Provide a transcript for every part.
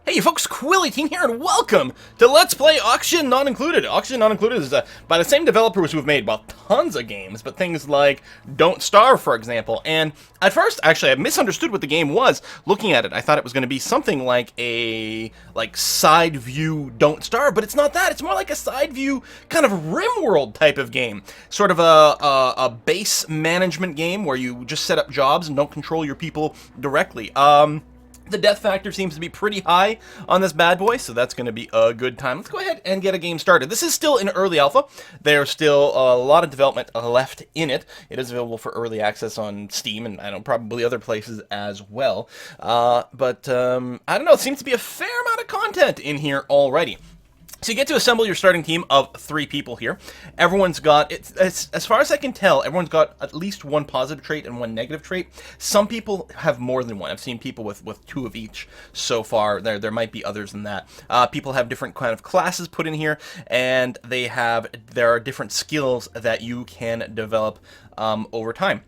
Hey folks, Quilly18 here, and welcome to Let's Play Oxygen Not Included. Oxygen Not Included is by the same developers who've made, well, tons of games, but things like Don't Starve, for example. And at first, actually, I misunderstood what the game was. Looking at it, I thought it was going to be something like a side view Don't Starve, but it's not that. It's more like a side view kind of RimWorld type of game. Sort of a base management game where you just set up jobs and don't control your people directly. The death factor seems to be pretty high on this bad boy, so that's going to be a good time. Let's go ahead and get a game started. This is still in early alpha. There's still a lot of development left in it. It is available for early access on Steam and I don't know, probably other places as well. But I don't know, it seems to be a fair amount of content in here already. So you get to assemble your starting team of 3 people here. Everyone's got, as far as I can tell, everyone's got at least one positive trait and one negative trait. Some people have more than one. I've seen people with 2 of each so far. There might be others than that. People have different kind of classes put in here, and there are different skills that you can develop over time.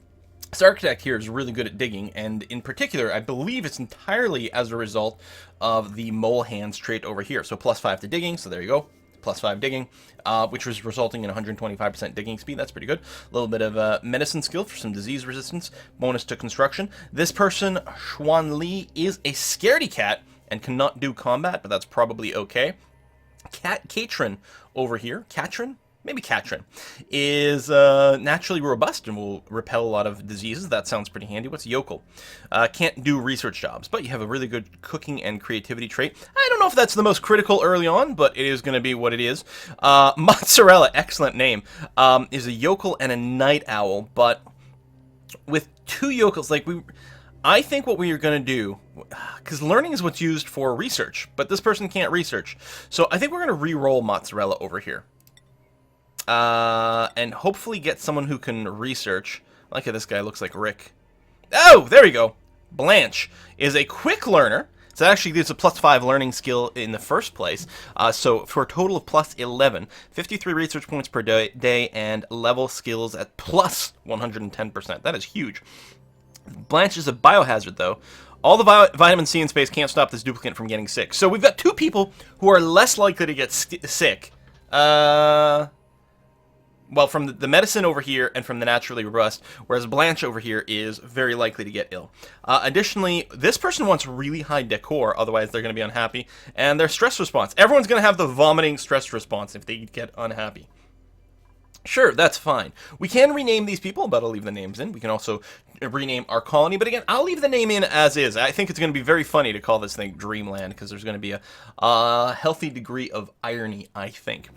This architect here is really good at digging, and in particular, I believe it's entirely as a result of the mole hands trait over here. So +5 to digging, so there you go, +5 digging, which was resulting in 125% digging speed. That's pretty good. A little bit of medicine skill for some disease resistance, bonus to construction. This person, Xuan Li, is a scaredy cat and cannot do combat, but that's probably okay. Katrin over here, Maybe Katrin is naturally robust and will repel a lot of diseases. That sounds pretty handy. What's Yokel? Can't do research jobs, but you have a really good cooking and creativity trait. I don't know if that's the most critical early on, but it is going to be what it is. Mozzarella, excellent name, is a yokel and a night owl, but with 2 yokels, I think what we are going to do, because learning is what's used for research, but this person can't research, so I think we're going to re-roll Mozzarella over here. And hopefully get someone who can research. I like how this guy looks like Rick. Oh, there we go. Blanche is a quick learner. So actually gives a +5 learning skill in the first place. So for a total of +11, 53 research points per day, and level skills at +110%. That is huge. Blanche is a biohazard, though. All the vitamin C in space can't stop this duplicate from getting sick. So we've got 2 people who are less likely to get sick. Well, from the medicine over here and from the naturally robust, whereas Blanche over here is very likely to get ill. Additionally, this person wants really high decor, otherwise they're going to be unhappy, and their stress response. Everyone's going to have the vomiting stress response if they get unhappy. Sure, that's fine. We can rename these people, but I'll leave the names in. We can also rename our colony, but again, I'll leave the name in as is. I think it's going to be very funny to call this thing Dreamland, because there's going to be a healthy degree of irony, I think.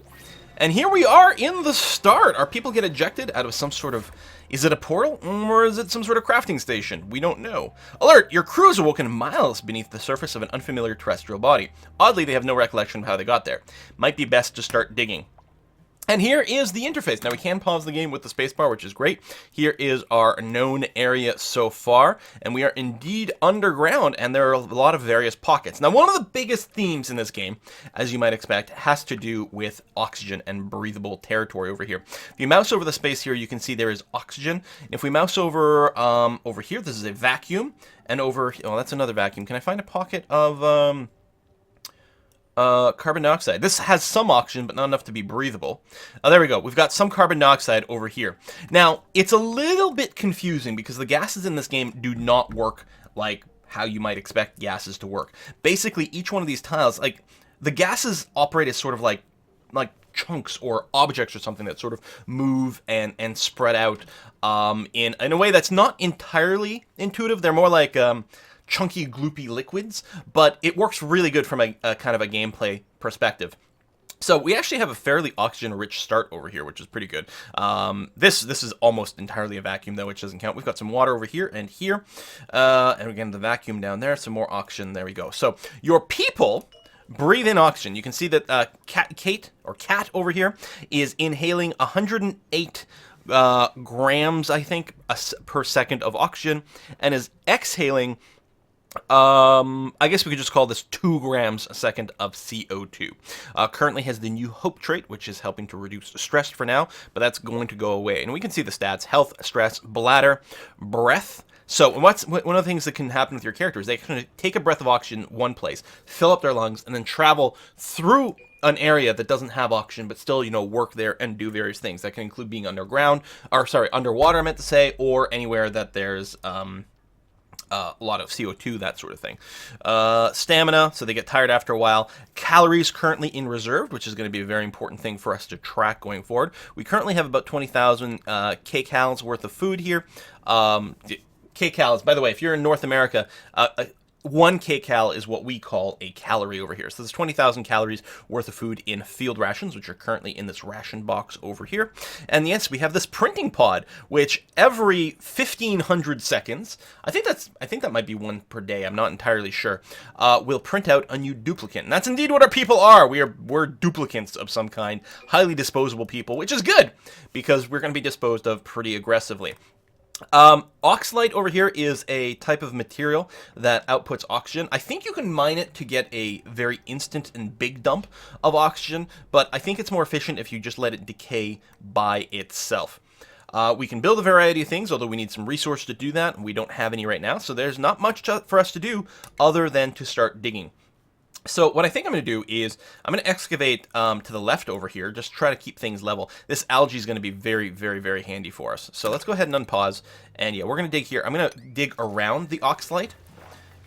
And here we are in the start. Our people get ejected out of some sort of... Is it a portal? Or is it some sort of crafting station? We don't know. Alert! Your crew is awoken miles beneath the surface of an unfamiliar terrestrial body. Oddly, they have no recollection of how they got there. Might be best to start digging. And here is the interface. Now, we can pause the game with the spacebar, which is great. Here is our known area so far, and we are indeed underground, and there are a lot of various pockets. Now, one of the biggest themes in this game, as you might expect, has to do with oxygen and breathable territory over here. If you mouse over the space here, you can see there is oxygen. If we mouse over over here, this is a vacuum, and over... Oh, that's another vacuum. Can I find a pocket of... carbon dioxide. This has some oxygen, but not enough to be breathable. There we go. We've got some carbon dioxide over here. Now, it's a little bit confusing because the gases in this game do not work like how you might expect gases to work. Basically, each one of these tiles, the gases operate as sort of like chunks or objects or something that sort of move and spread out in a way that's not entirely intuitive. They're more like... chunky, gloopy liquids, but it works really good from a kind of a gameplay perspective. So we actually have a fairly oxygen-rich start over here, which is pretty good. This is almost entirely a vacuum, though, which doesn't count. We've got some water over here and here, and again, the vacuum down there, some more oxygen. There we go. So your people breathe in oxygen. You can see that Cat over here is inhaling 108 grams, I think, per second of oxygen, and is exhaling I guess we could just call this 2 grams a second of CO2. Currently has the New Hope trait, which is helping to reduce stress for now, but that's going to go away. And we can see the stats: health, stress, bladder, breath. So one of the things that can happen with your character is they can take a breath of oxygen one place, fill up their lungs, and then travel through an area that doesn't have oxygen, but still, work there and do various things. That can include being underwater, I meant to say, or anywhere that there's a lot of CO2, that sort of thing. Stamina, so they get tired after a while. Calories currently in reserve, which is going to be a very important thing for us to track going forward. We currently have about 20,000 kcals worth of food here. Kcals, by the way, if you're in North America, 1 kcal is what we call a calorie over here. So there's 20,000 calories worth of food in field rations, which are currently in this ration box over here. And yes, we have this printing pod, which every 1,500 seconds, I think that might be one per day, I'm not entirely sure, will print out a new duplicate. And that's indeed what our people are. We're duplicates of some kind, highly disposable people, which is good, because we're going to be disposed of pretty aggressively. Oxalite over here is a type of material that outputs oxygen. I think you can mine it to get a very instant and big dump of oxygen, but I think it's more efficient if you just let it decay by itself. We can build a variety of things, although we need some resources to do that, and we don't have any right now, so there's not much for us to do other than to start digging. So what I think I'm going to do is I'm going to excavate to the left over here, just try to keep things level. This algae is going to be very, very, very handy for us. So let's go ahead and unpause. And yeah, we're going to dig here. I'm going to dig around the oxalite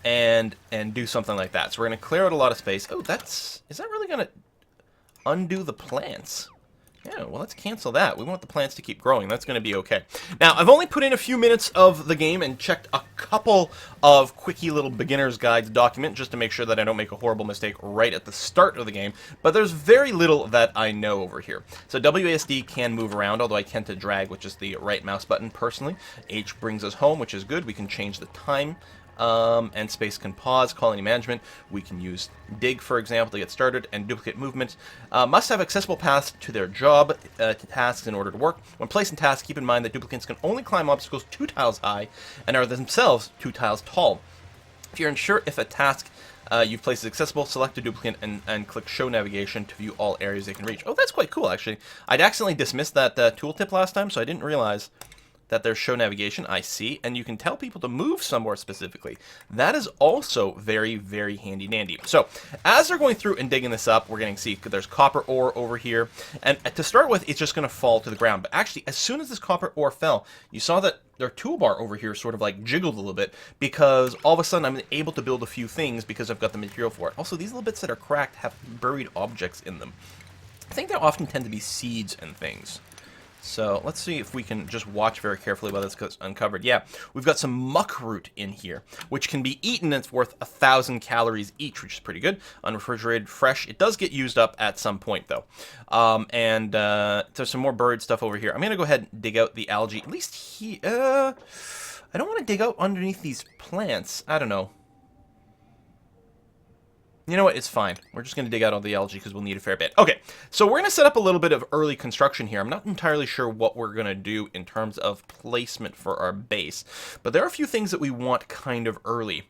and do something like that. So we're going to clear out a lot of space. Oh, is that really going to undo the plants? Yeah, well, let's cancel that. We want the plants to keep growing. That's going to be okay. Now, I've only put in a few minutes of the game and checked a couple of quickie little beginner's guides document just to make sure that I don't make a horrible mistake right at the start of the game. But there's very little that I know over here. So WASD can move around, although I tend to drag, which is the right mouse button personally. H brings us home, which is good. We can change the time. And space can pause. Colony management, we can use dig, for example, to get started, and duplicate movement. Must have accessible paths to their job to tasks in order to work. When placed in tasks, keep in mind that duplicates can only climb obstacles 2 tiles high and are themselves 2 tiles tall. If you're unsure if a task you've placed is accessible, select a duplicate and click show navigation to view all areas they can reach. Oh, that's quite cool, actually. I'd accidentally dismissed that tooltip last time, so I didn't realize that there's show navigation. I see, and you can tell people to move somewhere specifically. That is also very, very handy dandy. So as they're going through and digging this up, we're getting, see, there's copper ore over here, and to start with, it's just going to fall to the ground. But actually, as soon as this copper ore fell, you saw that their toolbar over here sort of like jiggled a little bit, because all of a sudden I'm able to build a few things because I've got the material for it. Also, these little bits that are cracked have buried objects in them. I think they often tend to be seeds and things. So let's see if we can just watch very carefully while this gets uncovered. Yeah, we've got some muck root in here, which can be eaten. It's worth 1,000 calories each, which is pretty good. Unrefrigerated, fresh. It does get used up at some point, though. There's some more buried stuff over here. I'm going to go ahead and dig out the algae. At least here. I don't want to dig out underneath these plants. I don't know. You know what? It's fine. We're just going to dig out all the algae because we'll need a fair bit. Okay, so we're going to set up a little bit of early construction here. I'm not entirely sure what we're going to do in terms of placement for our base, but there are a few things that we want kind of early.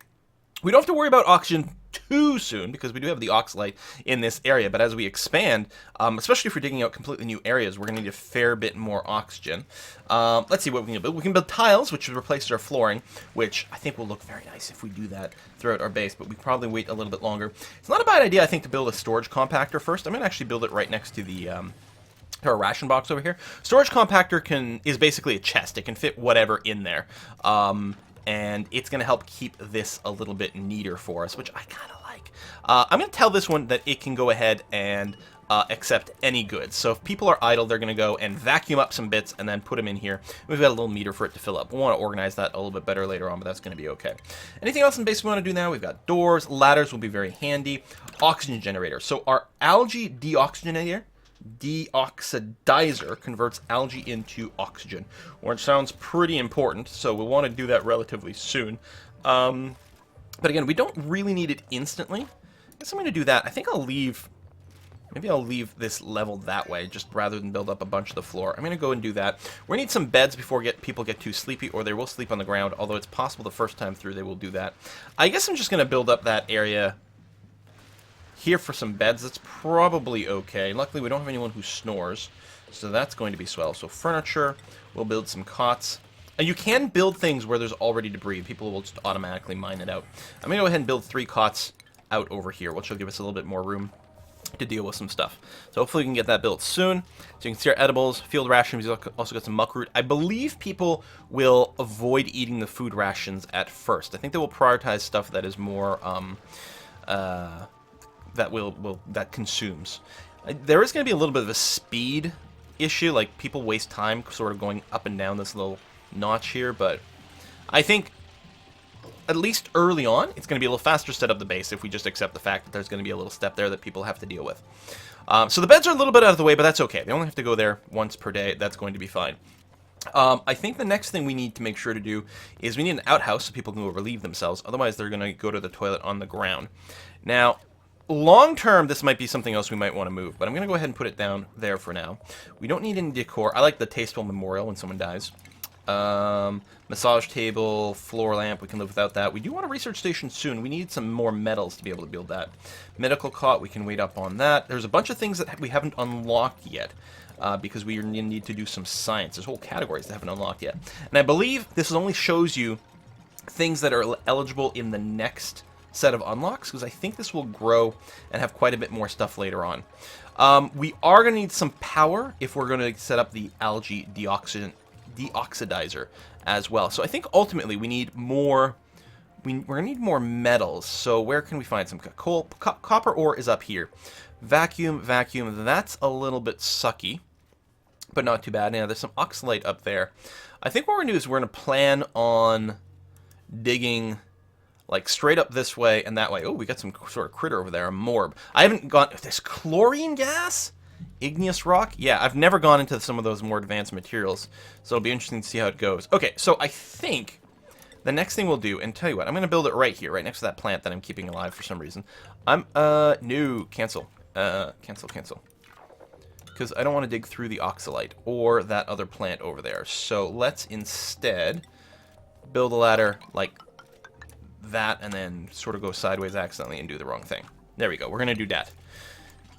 We don't have to worry about oxygen too soon because we do have the oxalite in this area, but as we expand, especially if we're digging out completely new areas, we're going to need a fair bit more oxygen. Let's see what we can build. We can build tiles, which replaces our flooring, which I think will look very nice if we do that throughout our base, but we probably wait a little bit longer. It's not a bad idea, I think, to build a storage compactor first. I'm going to actually build it right next to the our ration box over here. Storage compactor is basically a chest. It can fit whatever in there. And it's going to help keep this a little bit neater for us, which I kind of like. I'm going to tell this one that it can go ahead and accept any goods. So if people are idle, they're going to go and vacuum up some bits and then put them in here. We've got a little meter for it to fill up. We'll want to organize that a little bit better later on, but that's going to be okay. Anything else in base we want to do now? We've got doors. Ladders will be very handy. Oxygen generator. So our algae deoxygenator, deoxidizer, converts algae into oxygen, which sounds pretty important, so we'll want to do that relatively soon. But again, we don't really need it instantly. I guess I'm going to do that. I think I'll leave Maybe I'll leave this leveled that way, just rather than build up a bunch of the floor. I'm going to go and do that. We need some beds before people get too sleepy, or they will sleep on the ground, although it's possible the first time through they will do that. I guess I'm just going to build up that area here for some beds. That's probably okay. Luckily, we don't have anyone who snores, so that's going to be swell. So furniture, we'll build some cots. You can build things where there's already debris. People will just automatically mine it out. I'm going to go ahead and build 3 cots out over here, which will give us a little bit more room to deal with some stuff. So hopefully we can get that built soon. So you can see our edibles, field rations. We've also got some muckroot. I believe people will avoid eating the food rations at first. I think they will prioritize stuff that is more that consumes. There is going to be a little bit of a speed issue, like people waste time sort of going up and down this little notch here, but I think at least early on, it's going to be a little faster to set up the base if we just accept the fact that there's going to be a little step there that people have to deal with. So the beds are a little bit out of the way, but that's okay. They only have to go there once per day. That's going to be fine. I think the next thing we need to make sure to do is we need an outhouse so people can go relieve themselves. Otherwise, they're going to go to the toilet on the ground. Now, long term, this might be something else we might want to move, but I'm going to go ahead and put it down there for now. We don't need any decor. I like the tasteful memorial when someone dies. Massage table, floor lamp, we can live without that. We do want a research station soon. We need some more metals to be able to build that. Medical cot, we can wait up on that. There's a bunch of things that we haven't unlocked yet, because we need to do some science. There's whole categories that haven't unlocked yet. And I believe this only shows you things that are eligible in the next set of unlocks, because I think this will grow and have quite a bit more stuff later on. We are going to need some power if we're going to set up the algae deoxidizer as well. So I think ultimately we need more. We're gonna need more metals. So where can we find some coal? Copper ore is up here. Vacuum. That's a little bit sucky, but not too bad. Now there's some oxalite up there. I think what we're gonna do is we're gonna plan on digging like straight up this way and that way. Oh, we got some sort of critter over there, a morb. I haven't gone. This chlorine gas. Igneous rock? Yeah, I've never gone into some of those more advanced materials, so it'll be interesting to see how it goes. Okay, so I think the next thing we'll do, and tell you what, I'm going to build it right here, right next to that plant that I'm keeping alive for some reason. No, cancel. Cancel. Because I don't want to dig through the oxalite or that other plant over there. So let's instead build a ladder like that and then sort of go sideways accidentally and do the wrong thing. There we go, we're going to do that.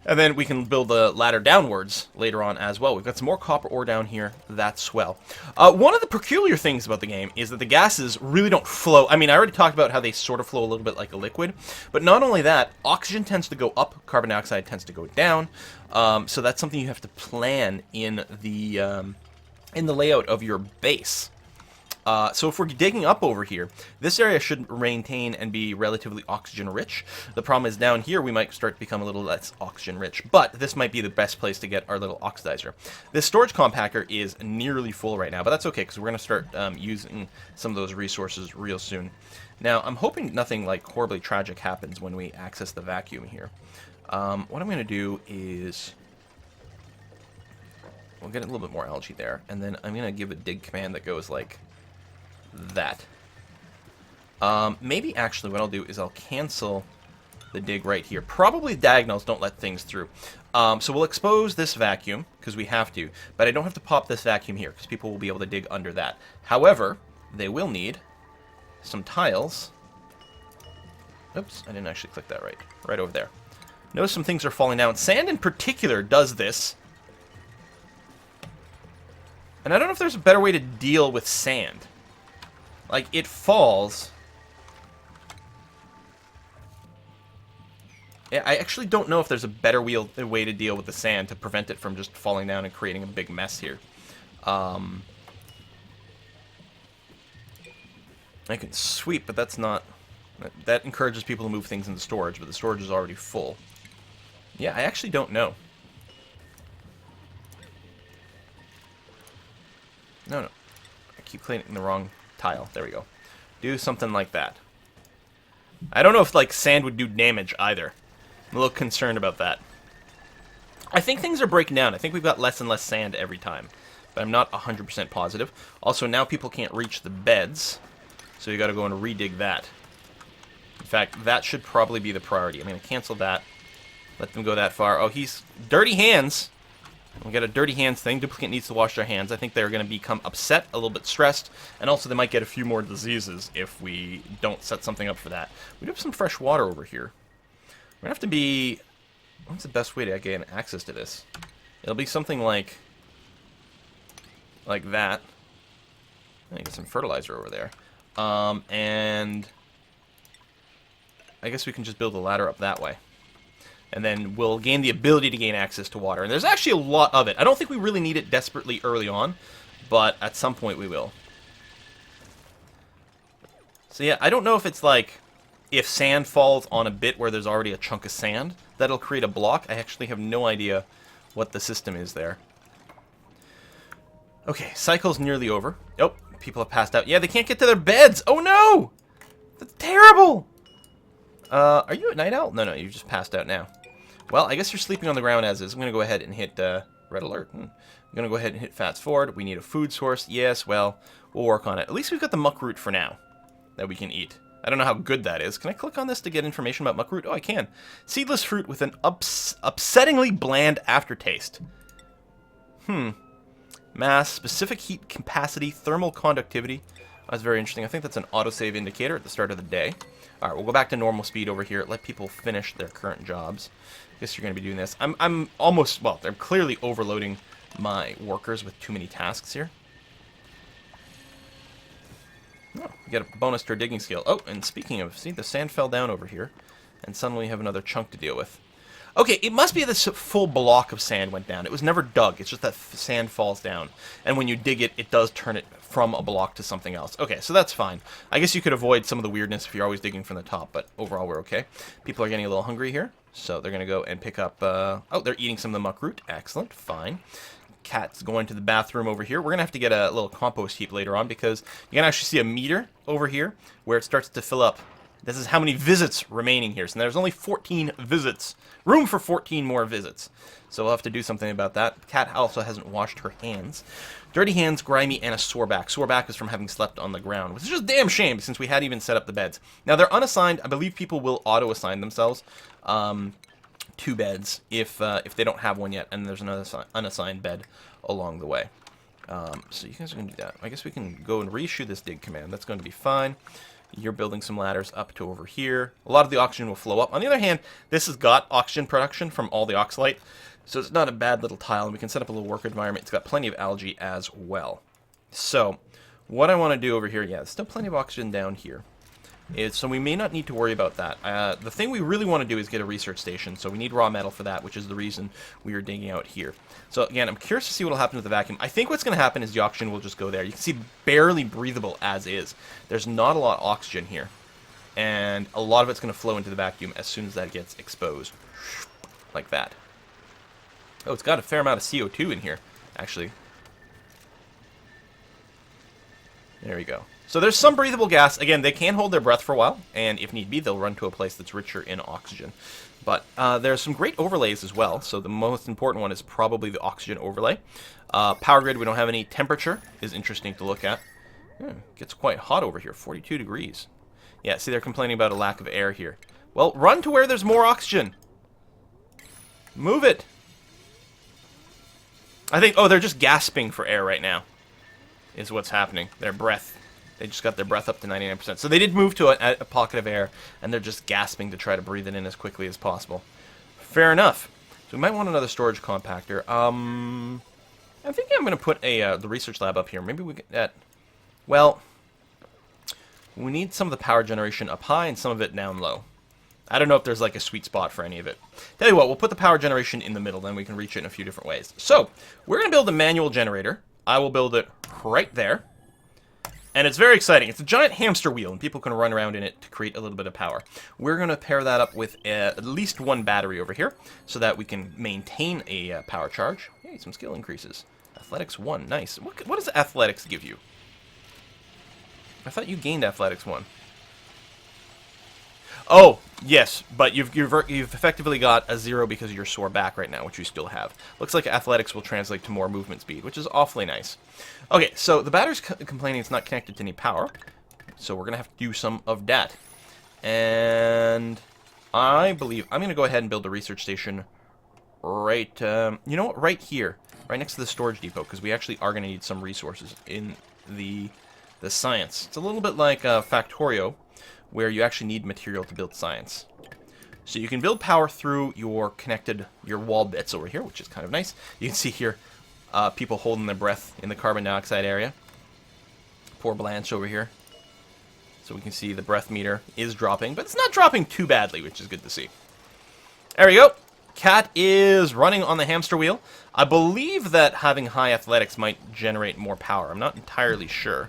And then we can build the ladder downwards later on as well. We've got some more copper ore down here. That's swell. One of the peculiar things about the game is that the gases really don't flow. I mean, I already talked about how they sort of flow a little bit like a liquid. But not only that, oxygen tends to go up, carbon dioxide tends to go down. So that's something you have to plan in the layout of your base. So if we're digging up over here, this area should maintain and be relatively oxygen-rich. The problem is down here we might start to become a little less oxygen-rich, but this might be the best place to get our little oxidizer. This storage compactor is nearly full right now, but that's okay because we're going to start using some of those resources real soon. Now, I'm hoping nothing like horribly tragic happens when we access the vacuum here. What I'm going to do is we'll get a little bit more algae there, and then I'm going to give a dig command that goes like that. Maybe actually what I'll do is I'll cancel the dig right here. Probably diagonals don't let things through. So we'll expose this vacuum because we have to, but I don't have to pop this vacuum here because people will be able to dig under that. However, they will need some tiles. Oops, I didn't actually click that right. Right over there. Notice some things are falling down. Sand in particular does this. And I don't know if there's a better way to deal with sand. Like, it falls. I actually don't know if there's a better way to deal with the sand to prevent it from just falling down and creating a big mess here. I can sweep, but that's not... That encourages people to move things into storage, but the storage is already full. Yeah, I actually don't know. No. I keep clicking the wrong tile. There we go. Do something like that. I don't know if, like, sand would do damage either. I'm a little concerned about that. I think things are breaking down. I think we've got less and less sand every time. But I'm not 100% positive. Also, now people can't reach the beds. So you gotta go and redig that. In fact, that should probably be the priority. I'm gonna cancel that. Let them go that far. Oh, he's dirty hands. We'll get a dirty hands thing. Duplicate needs to wash their hands. I think they're going to become upset, a little bit stressed, and also they might get a few more diseases if we don't set something up for that. We do have some fresh water over here. We're going to have to be... What's the best way to gain access to this? It'll be something like that. I get some fertilizer over there. And I guess we can just build a ladder up that way. And then we'll gain the ability to gain access to water. And there's actually a lot of it. I don't think we really need it desperately early on, but at some point we will. So yeah, I don't know if it's like, if sand falls on a bit where there's already a chunk of sand, that'll create a block. I actually have no idea what the system is there. Okay, cycle's nearly over. Oh, people have passed out. Yeah, they can't get to their beds. Oh no! That's terrible! Are you at night owl? No, you just passed out now. Well, I guess you're sleeping on the ground as is. I'm going to go ahead and hit red alert. I'm going to go ahead and hit fast forward. We need a food source. Yes, well, we'll work on it. At least we've got the muckroot for now that we can eat. I don't know how good that is. Can I click on this to get information about muckroot? Oh, I can. Seedless fruit with an upsettingly bland aftertaste. Mass, specific heat capacity, thermal conductivity. That's very interesting. I think that's an autosave indicator at the start of the day. All right, we'll go back to normal speed over here. Let people finish their current jobs. I guess you're going to be doing this. I'm almost, well, they're clearly overloading my workers with too many tasks here. Oh, we get a bonus to our digging skill. Oh, and speaking of, see, the sand fell down over here, and suddenly we have another chunk to deal with. Okay, it must be this full block of sand went down. It was never dug. It's just that sand falls down. And when you dig it, it does turn it from a block to something else. Okay, so that's fine. I guess you could avoid some of the weirdness if you're always digging from the top, but overall we're okay. People are getting a little hungry here, so they're going to go and pick up... oh, they're eating some of the muckroot. Excellent, fine. Cat's going to the bathroom over here. We're going to have to get a little compost heap later on because you can actually see a meter over here where it starts to fill up. This is how many visits remaining here. So there's only 14 visits. Room for 14 more visits. So we'll have to do something about that. Cat also hasn't washed her hands. Dirty hands, grimy, and a sore back. Sore back is from having slept on the ground, which is just a damn shame since we hadn't even set up the beds. Now they're unassigned. I believe people will auto-assign themselves two beds if they don't have one yet, and there's another unassigned bed along the way. So you guys are going to do that. I guess we can go and reissue this dig command. That's going to be fine. You're building some ladders up to over here. A lot of the oxygen will flow up. On the other hand, this has got oxygen production from all the oxalite, so it's not a bad little tile, and we can set up a little work environment. It's got plenty of algae as well. So, what I want to do over here, yeah, there's still plenty of oxygen down here. So we may not need to worry about that. The thing we really want to do is get a research station, so we need raw metal for that, which is the reason we are digging out here. So again, I'm curious to see what will happen with the vacuum. I think what's going to happen is the oxygen will just go there. You can see barely breathable as is. There's not a lot of oxygen here, and a lot of it's going to flow into the vacuum as soon as that gets exposed, like that. Oh, it's got a fair amount of CO2 in here, actually. There we go. So there's some breathable gas. Again, they can hold their breath for a while, and if need be, they'll run to a place that's richer in oxygen. But there's some great overlays as well. So the most important one is probably the oxygen overlay. Power grid, we don't have any. Temperature is interesting to look at. Gets quite hot over here, 42 degrees. Yeah, see, they're complaining about a lack of air here. Well, run to where there's more oxygen. Move it. I think, oh, they're just gasping for air right now, is what's happening. Their breath. They just got their breath up to 99%. So they did move to a pocket of air, and they're just gasping to try to breathe it in as quickly as possible. Fair enough. So we might want another storage compactor. I think I'm going to put the research lab up here. Maybe we get that. Well, we need some of the power generation up high and some of it down low. I don't know if there's like a sweet spot for any of it. Tell you what, we'll put the power generation in the middle, then we can reach it in a few different ways. So, we're going to build a manual generator. I will build it right there. And it's very exciting. It's a giant hamster wheel, and people can run around in it to create a little bit of power. We're going to pair that up with at least one battery over here, so that we can maintain a power charge. Hey, some skill increases. Athletics 1, nice. What does athletics give you? I thought you gained athletics 1. Oh, yes, but you've effectively got a 0 because of your sore back right now, which you still have. Looks like athletics will translate to more movement speed, which is awfully nice. Okay, so the battery's complaining it's not connected to any power, so we're going to have to do some of that. And I believe I'm going to go ahead and build a research station right, you know what, right here. Right next to the storage depot, because we actually are going to need some resources in the science. It's a little bit like Factorio, where you actually need material to build science. So you can build power through your wall bits over here, which is kind of nice. You can see here people holding their breath in the carbon dioxide area. Poor Blanche over here. So we can see the breath meter is dropping, but it's not dropping too badly, which is good to see. There we go. Cat is running on the hamster wheel. I believe that having high athletics might generate more power. I'm not entirely sure.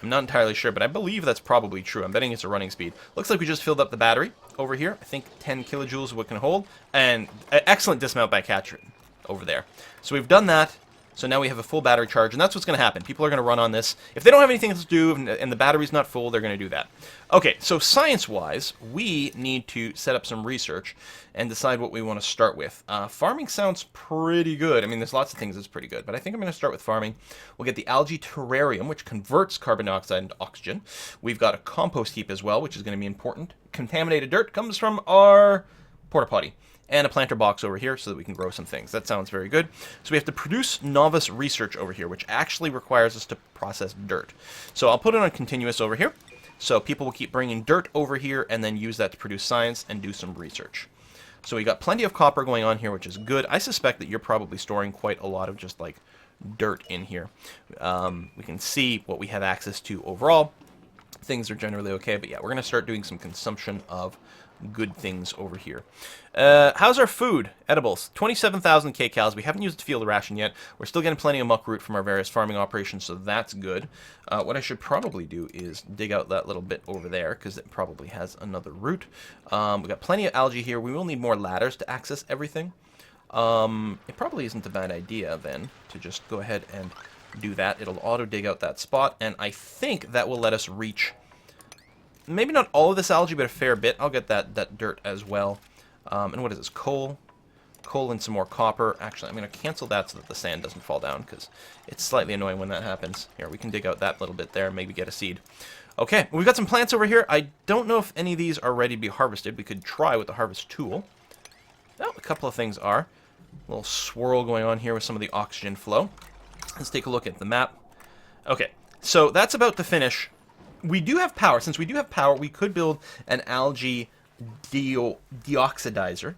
But I believe that's probably true. I'm betting it's a running speed. Looks like we just filled up the battery over here. I think 10 kilojoules is what it can hold. And excellent dismount by Cat over there. So we've done that. So now we have a full battery charge, and that's what's going to happen. People are going to run on this. If they don't have anything else to do and the battery's not full, they're going to do that. Okay, so science-wise, we need to set up some research and decide what we want to start with. Farming sounds pretty good. I mean, there's lots of things that's pretty good, but I think I'm going to start with farming. We'll get the algae terrarium, which converts carbon dioxide into oxygen. We've got a compost heap as well, which is going to be important. Contaminated dirt comes from our porta potty. And a planter box over here so that we can grow some things. That sounds very good. So we have to produce novice research over here, which actually requires us to process dirt. So I'll put it on continuous over here. So people will keep bringing dirt over here and then use that to produce science and do some research. So we got plenty of copper going on here, which is good. I suspect that you're probably storing quite a lot of just like dirt in here. We can see what we have access to overall. Things are generally okay, but yeah, we're going to start doing some consumption of good things over here. How's our food? Edibles. 27,000 kcals. We haven't used the field ration yet. We're still getting plenty of muck root from our various farming operations, so that's good. What I should probably do is dig out that little bit over there, because it probably has another root. We've got plenty of algae here. We will need more ladders to access everything. It probably isn't a bad idea, then, to just go ahead and do that. It'll auto-dig out that spot, and I think that will let us reach maybe not all of this algae, but a fair bit. I'll get that dirt as well. And what is this? Coal and some more copper. Actually, I'm going to cancel that so that the sand doesn't fall down, because it's slightly annoying when that happens. Here, we can dig out that little bit there, maybe get a seed. Okay, we've got some plants over here. I don't know if any of these are ready to be harvested. We could try with the harvest tool. Oh, a couple of things are. A little swirl going on here with some of the oxygen flow. Let's take a look at the map. Okay, so that's about to finish. We do have power. Since we do have power, we could build an algae deoxidizer.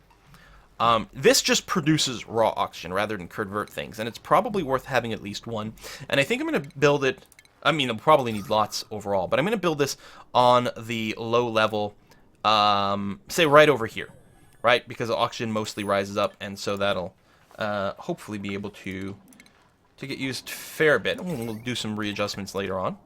This just produces raw oxygen rather than convert things, and it's probably worth having at least one. And I think I'm going to build it. I mean, I'll probably need lots overall, but I'm going to build this on the low level, say right over here, right? Because the oxygen mostly rises up, and so that'll hopefully be able to get used a fair bit. We'll do some readjustments later on.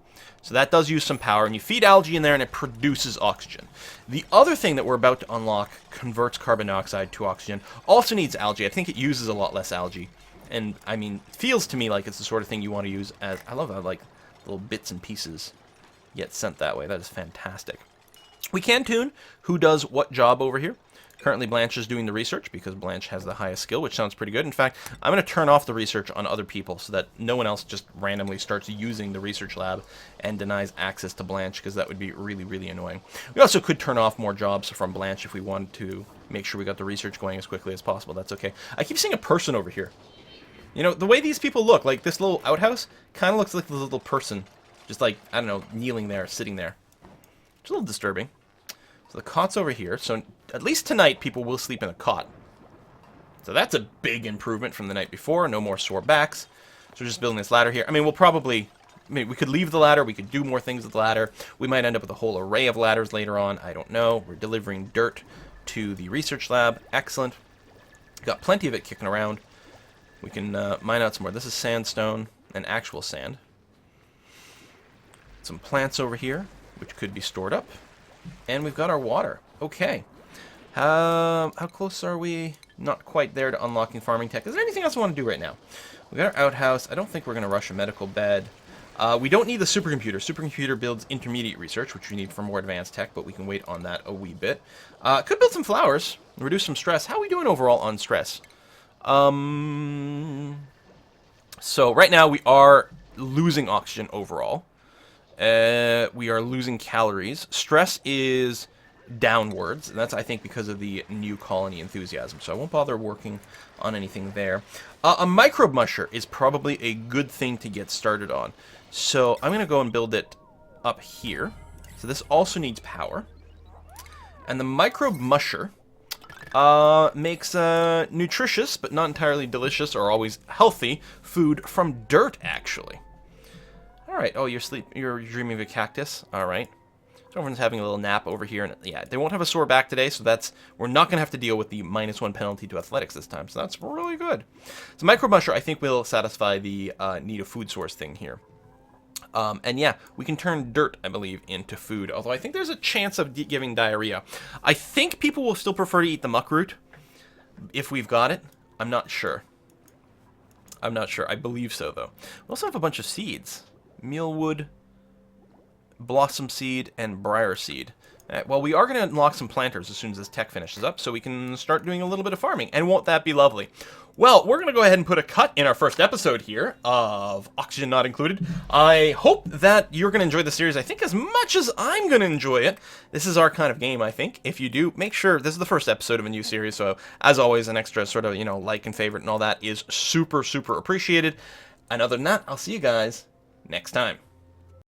So that does use some power, and you feed algae in there and it produces oxygen. The other thing that we're about to unlock converts carbon dioxide to oxygen, also needs algae. I think it uses a lot less algae, and I mean, feels to me like it's the sort of thing you want to use as, I love how like little bits and pieces get sent that way. That is fantastic. We can tune who does what job over here. Currently, Blanche is doing the research because Blanche has the highest skill, which sounds pretty good. In fact, I'm going to turn off the research on other people so that no one else just randomly starts using the research lab and denies access to Blanche, because that would be really, really annoying. We also could turn off more jobs from Blanche if we wanted to make sure we got the research going as quickly as possible. That's okay. I keep seeing a person over here. You know, the way these people look, like this little outhouse, kind of looks like the little person. Just like, I don't know, kneeling there, sitting there. It's a little disturbing. So the cot's over here, so at least tonight people will sleep in a cot. So that's a big improvement from the night before. No more sore backs. So we're just building this ladder here. I mean, we'll probably, we could leave the ladder. We could do more things with the ladder. We might end up with a whole array of ladders later on. I don't know. We're delivering dirt to the research lab. Excellent. Got plenty of it kicking around. We can mine out some more. This is sandstone and actual sand. Some plants over here, which could be stored up. And we've got our water. Okay. How close are we? Not quite there to unlocking farming tech. Is there anything else I want to do right now? We got our outhouse. I don't think we're going to rush a medical bed. We don't need the supercomputer. Supercomputer builds intermediate research, which we need for more advanced tech, but we can wait on that a wee bit. Could build some flowers, reduce some stress. How are we doing overall on stress? So right now we are losing oxygen overall. We are losing calories. Stress is downwards, and that's, I think, because of the new colony enthusiasm, so I won't bother working on anything there. A microbe musher is probably a good thing to get started on, so I'm going to go and build it up here. So this also needs power. And the microbe musher makes nutritious, but not entirely delicious or always healthy food from dirt, actually. Alright, oh, you're dreaming of a cactus? Alright. Everyone's having a little nap over here, and yeah, they won't have a sore back today, so we're not going to have to deal with the -1 penalty to athletics this time, so that's really good. So microbe musher, I think, will satisfy the need of food source thing here. And yeah, we can turn dirt, I believe, into food, although I think there's a chance of giving diarrhea. I think people will still prefer to eat the muck root, if we've got it. I'm not sure. I believe so, though. We also have a bunch of seeds. Mealwood, blossom seed, and briar seed. Well, we are going to unlock some planters as soon as this tech finishes up, so we can start doing a little bit of farming, and won't that be lovely? Well, we're going to go ahead and put a cut in our first episode here of Oxygen Not Included. I hope that you're going to enjoy the series, I think, as much as I'm going to enjoy it. This is our kind of game, I think. If you do, make sure, this is the first episode of a new series, so as always, an extra sort of, like and favorite and all that is super, super appreciated. And other than that, I'll see you guys next time.